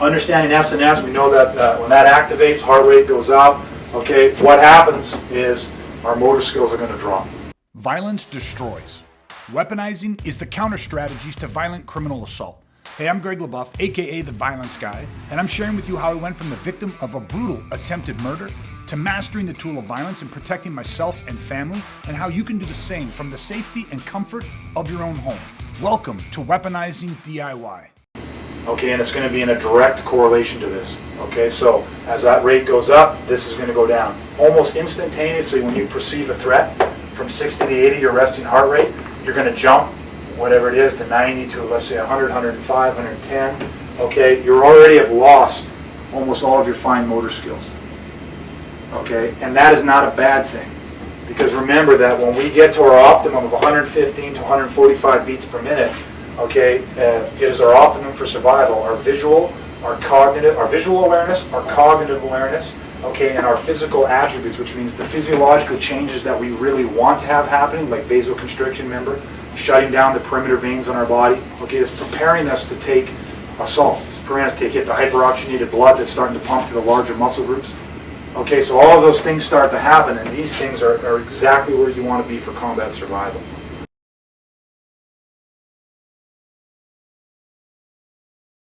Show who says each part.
Speaker 1: Understanding SNS, we know that when that activates, heart rate goes up. Okay, what happens is our motor skills are going to drop.
Speaker 2: Violence destroys. Weaponizing is the counter strategies to violent criminal assault. Hey, I'm Greg LaBeouf, aka The Violence Guy, and I'm sharing with you how I went from the victim of a brutal attempted murder to mastering the tool of violence and protecting myself and family, and how you can do the same from the safety and comfort of your own home. Welcome to Weaponizing DIY.
Speaker 1: Okay, and it's going to be in a direct correlation to this. Okay, so as that rate goes up, this is going to go down. Almost instantaneously, when you perceive a threat, from 60 to 80, your resting heart rate, you're going to jump, whatever it is, to 90 to, let's say, 100, 105, 110. Okay, you already have lost almost all of your fine motor skills. Okay, and that is not a bad thing. Because remember that when we get to our optimum of 115 to 145 beats per minute, okay, it is our optimum for survival. Our visual, our visual awareness, our cognitive awareness, okay, and our physical attributes, which means the physiological changes that we really want to have happening, like vasoconstriction, remember, shutting down the perimeter veins on our body, okay, it's preparing us to take assaults. It's preparing us to hit the hyperoxygenated blood that's starting to pump to the larger muscle groups. Okay, so all of those things start to happen, and these things are exactly where you want to be for combat survival.